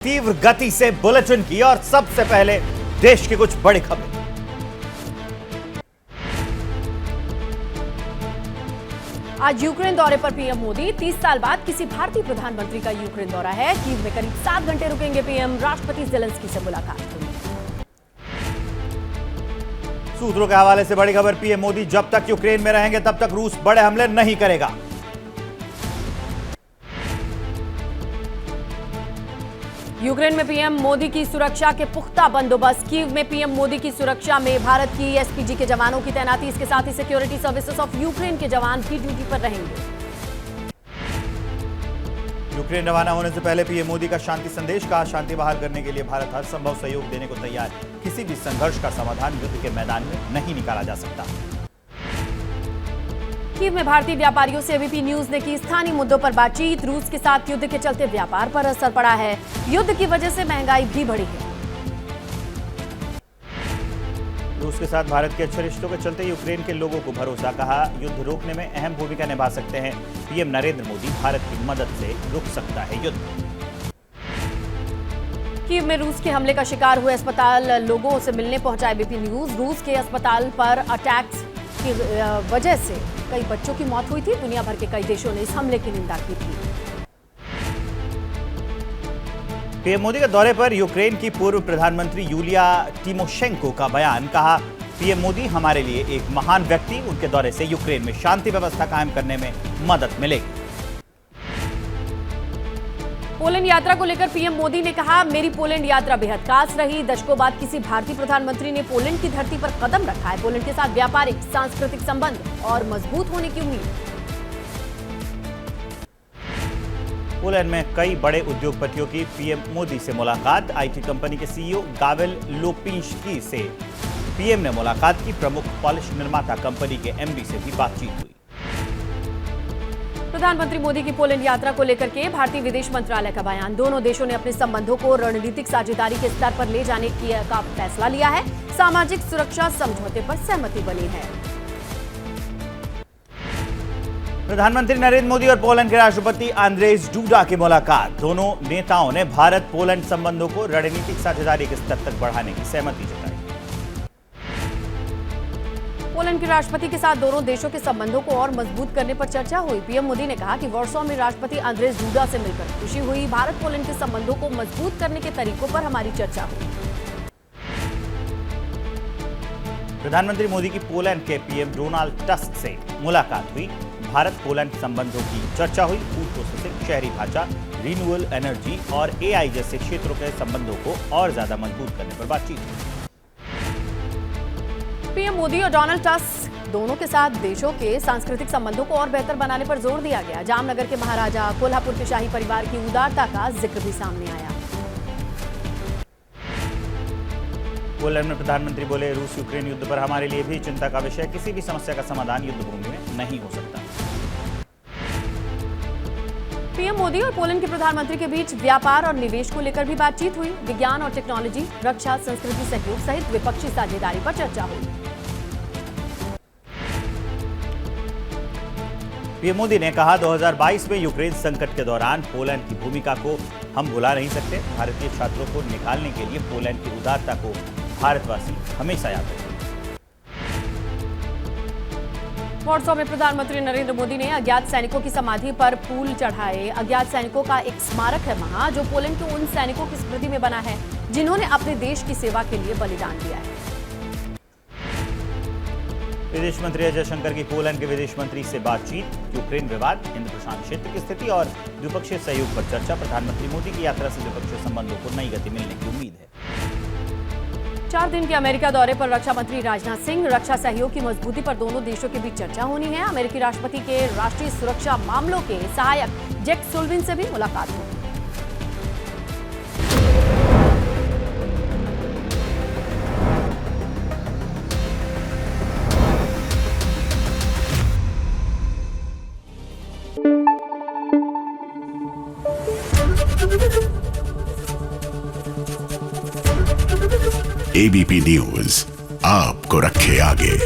तीव्र गति से बुलेटिन की और सबसे पहले देश की कुछ बड़ी खबरें। आज यूक्रेन दौरे पर पीएम मोदी। 30 साल बाद किसी भारतीय प्रधानमंत्री का यूक्रेन दौरा है। कीव में करीब 7 घंटे रुकेंगे पीएम। राष्ट्रपति जेलेंस्की से मुलाकात हुई। सूत्रों के हवाले से बड़ी खबर, पीएम मोदी जब तक यूक्रेन में रहेंगे तब तक रूस बड़े हमले नहीं करेगा। यूक्रेन में पीएम मोदी की सुरक्षा के पुख्ता बंदोबस्त। कीव में पीएम मोदी की सुरक्षा में भारत की एसपीजी के जवानों की तैनाती। इसके साथ ही सिक्योरिटी सर्विसेज ऑफ यूक्रेन के जवान भी ड्यूटी पर रहेंगे। यूक्रेन रवाना होने से पहले पीएम मोदी का शांति संदेश, कहा शांति बहाल करने के लिए भारत हर संभव सहयोग देने को तैयार। किसी भी संघर्ष का समाधान युद्ध के मैदान में नहीं निकाला जा सकता। कीव में भारतीय व्यापारियों से एबीपी न्यूज ने की स्थानीय मुद्दों पर बातचीत। रूस के साथ युद्ध के चलते व्यापार पर असर पड़ा है। युद्ध की वजह से महंगाई भी बढ़ी है। रूस के साथ भारत के अच्छे रिश्तों के चलते यूक्रेन के लोगों को भरोसा, कहा युद्ध रोकने में अहम भूमिका निभा सकते हैं पीएम नरेंद्र मोदी। भारत की मदद से रुक सकता है युद्ध। कीव में रूस के हमले का शिकार हुए अस्पताल लोगों से मिलने पहुंचा एबीपी न्यूज। रूस के अस्पताल पर अटैक्स की वजह से कई बच्चों की मौत हुई थी। दुनिया भर के कई देशों ने इस हमले की निंदा की थी। पीएम मोदी के दौरे पर यूक्रेन की पूर्व प्रधानमंत्री यूलिया टिमोशेंको का बयान, कहा पीएम मोदी हमारे लिए एक महान व्यक्ति। उनके दौरे से यूक्रेन में शांति व्यवस्था कायम करने में मदद मिलेगी। पोलैंड यात्रा को लेकर पीएम मोदी ने कहा, मेरी पोलैंड यात्रा बेहद खास रही। दशकों बाद किसी भारतीय प्रधानमंत्री ने पोलैंड की धरती पर कदम रखा है। पोलैंड के साथ व्यापारिक सांस्कृतिक संबंध और मजबूत होने की उम्मीद। पोलैंड में कई बड़े उद्योगपतियों की पीएम मोदी से मुलाकात। आईटी कंपनी के सीईओ गावेल लोपिंस्की से पीएम ने मुलाकात की। प्रमुख पॉलिश निर्माता कंपनी के एमडी से भी बातचीत हुई। प्रधानमंत्री मोदी की पोलैंड यात्रा को लेकर के भारतीय विदेश मंत्रालय का बयान। दोनों देशों ने अपने संबंधों को रणनीतिक साझेदारी के स्तर पर ले जाने का फैसला लिया है। सामाजिक सुरक्षा समझौते पर सहमति बनी है। प्रधानमंत्री नरेंद्र मोदी और पोलैंड के राष्ट्रपति आंद्रेज डूडा की मुलाकात। दोनों नेताओं ने भारत पोलैंड संबंधों को रणनीतिक साझेदारी के स्तर तक बढ़ाने की सहमति जताई। पोलैंड के राष्ट्रपति के साथ दोनों देशों के संबंधों को और मजबूत करने पर चर्चा हुई। पीएम मोदी ने कहा कि वॉर्सो में राष्ट्रपति आंद्रेज डूडा से मिलकर खुशी हुई। भारत पोलैंड के संबंधों को मजबूत करने के तरीकों पर हमारी चर्चा हुई। प्रधानमंत्री मोदी की पोलैंड के पीएम डोनाल्ड टस्क से मुलाकात हुई। भारत पोलैंड संबंधों की चर्चा हुई। फूड प्रोसेसिंग, शहरी ढांचा, रिन्यूएबल एनर्जी और एआई जैसे क्षेत्रों के संबंधों को और ज्यादा मजबूत करने पर बातचीत हुई। पीएम मोदी और डोनाल्ड टस्क दोनों के साथ देशों के सांस्कृतिक संबंधों को और बेहतर बनाने पर जोर दिया गया। जामनगर के महाराजा, कोल्हापुर के शाही परिवार की उदारता का जिक्र भी सामने आया। पोलैंड में प्रधानमंत्री बोले, रूस यूक्रेन युद्ध पर हमारे लिए भी चिंता का विषय। किसी भी समस्या का समाधान युद्ध भूमि में नहीं हो सकता। पीएम मोदी और पोलैंड के प्रधानमंत्री के बीच व्यापार और निवेश को लेकर भी बातचीत हुई। विज्ञान और टेक्नोलॉजी, रक्षा, संस्कृति सहयोग सहित द्विपक्षीय साझेदारी पर चर्चा हुई। पीएम मोदी ने कहा, 2022 में यूक्रेन संकट के दौरान पोलैंड की भूमिका को हम भुला नहीं सकते। भारतीय छात्रों को निकालने के लिए पोलैंड की उदारता को भारतवासी हमेशा याद रखेंगे। वॉर्सो में प्रधानमंत्री नरेंद्र मोदी ने अज्ञात सैनिकों की समाधि पर फूल चढ़ाए। अज्ञात सैनिकों का एक स्मारक है वहां, जो पोलैंड के उन सैनिकों की स्मृति में बना है जिन्होंने अपने देश की सेवा के लिए बलिदान दिया है। विदेश मंत्री एस जयशंकर की पोलैंड के विदेश मंत्री से बातचीत। यूक्रेन विवाद, हिंद प्रशांत क्षेत्र की स्थिति और द्विपक्षीय सहयोग पर चर्चा। प्रधानमंत्री मोदी की यात्रा से द्विपक्षीय संबंधों को नई गति मिलने की उम्मीद है। 4 दिन के अमेरिका दौरे पर रक्षा मंत्री राजनाथ सिंह। रक्षा सहयोग की मजबूती पर दोनों देशों के बीच चर्चा होनी है। अमेरिकी राष्ट्रपति के राष्ट्रीय सुरक्षा मामलों के सहायक जैक सुल्लिवन से भी मुलाकात हुई। एबीपी न्यूज आपको रखे आगे।